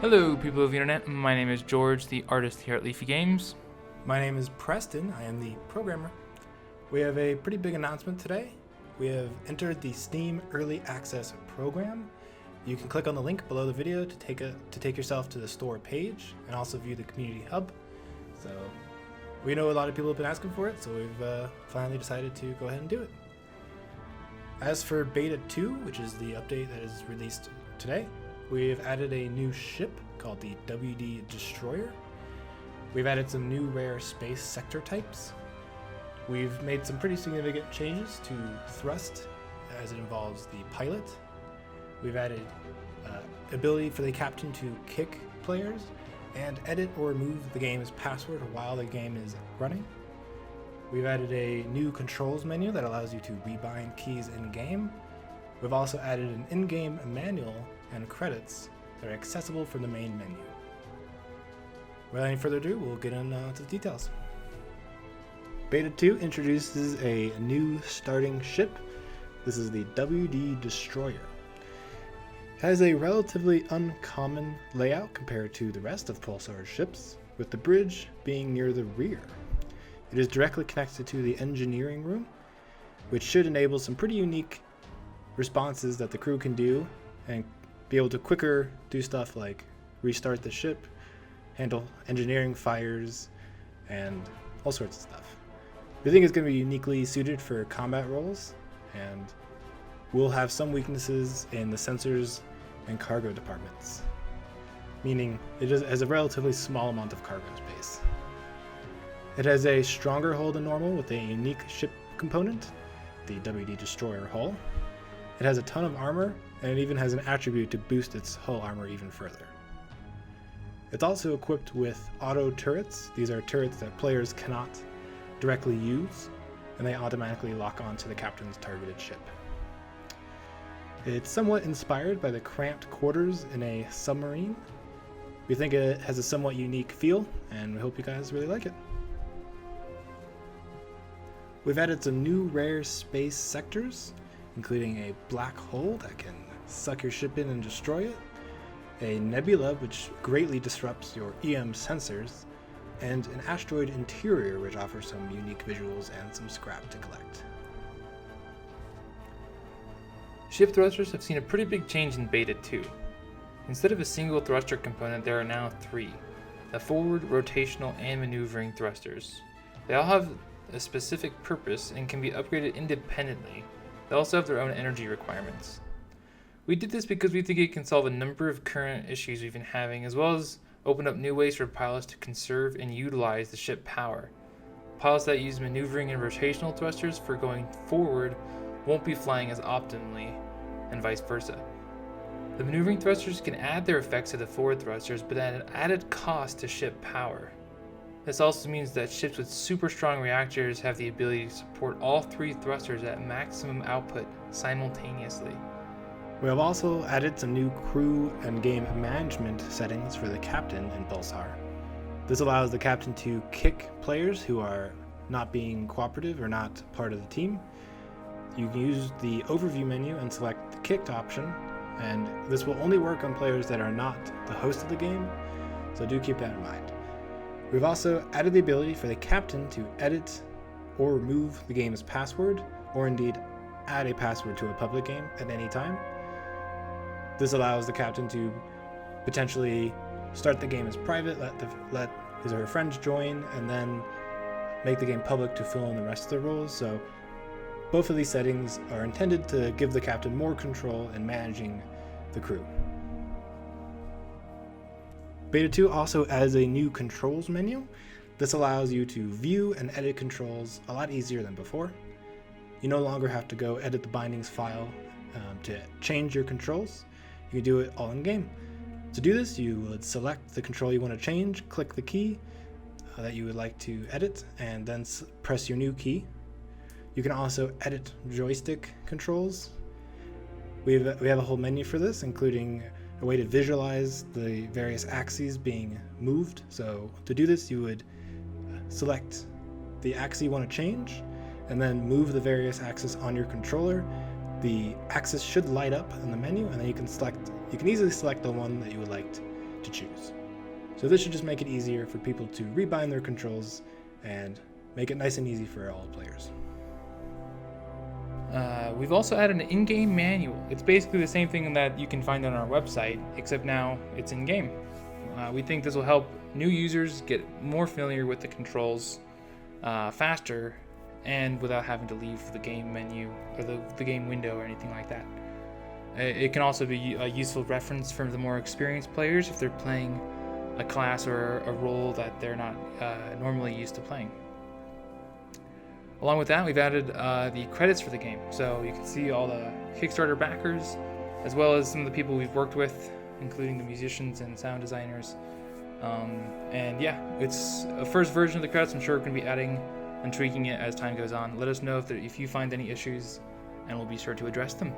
Hello, people of the internet. My name is George, the artist here at Leafy Games. My name is Preston. I am the programmer. We have a pretty big announcement today. We have entered the Steam Early Access program. You can click on the link below the video to take yourself to the store page and also view the community hub. So we know a lot of people have been asking for it, so we've finally decided to go ahead and do it. As for Beta 2, which is the update that is released today, we've added a new ship called the WD Destroyer. We've added some new rare space sector types. We've made some pretty significant changes to thrust as it involves the pilot. We've added ability for the captain to kick players and edit or remove the game's password while the game is running. We've added a new controls menu that allows you to rebind keys in-game. We've also added an in-game manual and credits that are accessible from the main menu. Without any further ado, we'll get into the details. Beta 2 introduces a new starting ship. This is the WD Destroyer. It has a relatively uncommon layout compared to the rest of PULSAR's ships, with the bridge being near the rear. It is directly connected to the engineering room, which should enable some pretty unique responses that the crew can do and be able to quicker do stuff like restart the ship, handle engineering fires, and all sorts of stuff. We think it's going to be uniquely suited for combat roles, and we'll have some weaknesses in the sensors and cargo departments, meaning it has a relatively small amount of cargo space. It has a stronger hull than normal with a unique ship component, the WD Destroyer hull. It has a ton of armor, and it even has an attribute to boost its hull armor even further. It's also equipped with auto turrets. These are turrets that players cannot directly use, and they automatically lock onto the captain's targeted ship. It's somewhat inspired by the cramped quarters in a submarine. We think it has a somewhat unique feel, and we hope you guys really like it. We've added some new rare space sectors, including a black hole that can suck your ship in and destroy it, a nebula which greatly disrupts your EM sensors, and an asteroid interior which offers some unique visuals and some scrap to collect. Ship thrusters have seen a pretty big change in Beta 2. Instead of a single thruster component, there are now 3: the forward, rotational, and maneuvering thrusters. They all have a specific purpose and can be upgraded independently. They also have their own energy requirements. We did this because we think it can solve a number of current issues we've been having, as well as open up new ways for pilots to conserve and utilize the ship power. Pilots that use maneuvering and rotational thrusters for going forward won't be flying as optimally, and vice versa. The maneuvering thrusters can add their effects to the forward thrusters, but at an added cost to ship power. This also means that ships with super strong reactors have the ability to support all 3 thrusters at maximum output simultaneously. We have also added some new crew and game management settings for the captain in PULSAR. This allows the captain to kick players who are not being cooperative or not part of the team. You can use the overview menu and select the kicked option, and this will only work on players that are not the host of the game, so do keep that in mind. We've also added the ability for the captain to edit or remove the game's password, or indeed add a password to a public game at any time. This allows the captain to potentially start the game as private, let his or her friends join, and then make the game public to fill in the rest of the roles. So both of these settings are intended to give the captain more control in managing the crew. Beta 2 also adds a new controls menu. This allows you to view and edit controls a lot easier than before. You no longer have to go edit the bindings file to change your controls. You can do it all in game. To do this, you would select the control you want to change, click the key that you would like to edit, and then press your new key. You can also edit joystick controls. We have a whole menu for this, including a way to visualize the various axes being moved. So to do this, you would select the axis you want to change, and then move the various axes on your controller. The axis should light up in the menu, and then you can easily select the one that you would like to choose. So this should just make it easier for people to rebind their controls and make it nice and easy for all players. We've also added an in-game manual. It's basically the same thing that you can find on our website, except now it's in-game. We think this will help new users get more familiar with the controls faster and without having to leave the game menu or the game window or anything like that. It can also be a useful reference for the more experienced players if they're playing a class or a role that they're not normally used to playing. Along with that, we've added the credits for the game, so you can see all the Kickstarter backers, as well as some of the people we've worked with, including the musicians and sound designers. And yeah, it's a first version of the credits. I'm sure we're going to be adding and tweaking it as time goes on. Let us know if you find any issues, and we'll be sure to address them.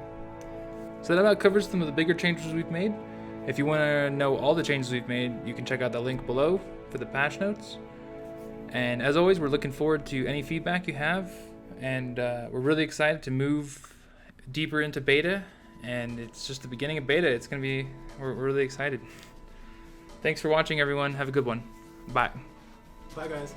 So that about covers some of the bigger changes we've made. If you want to know all the changes we've made, you can check out the link below for the patch notes. And as always, we're looking forward to any feedback you have, and we're really excited to move deeper into beta, and it's just the beginning of beta. It's going to be, we're really excited. Thanks for watching, everyone. Have a good one. Bye. Bye, guys.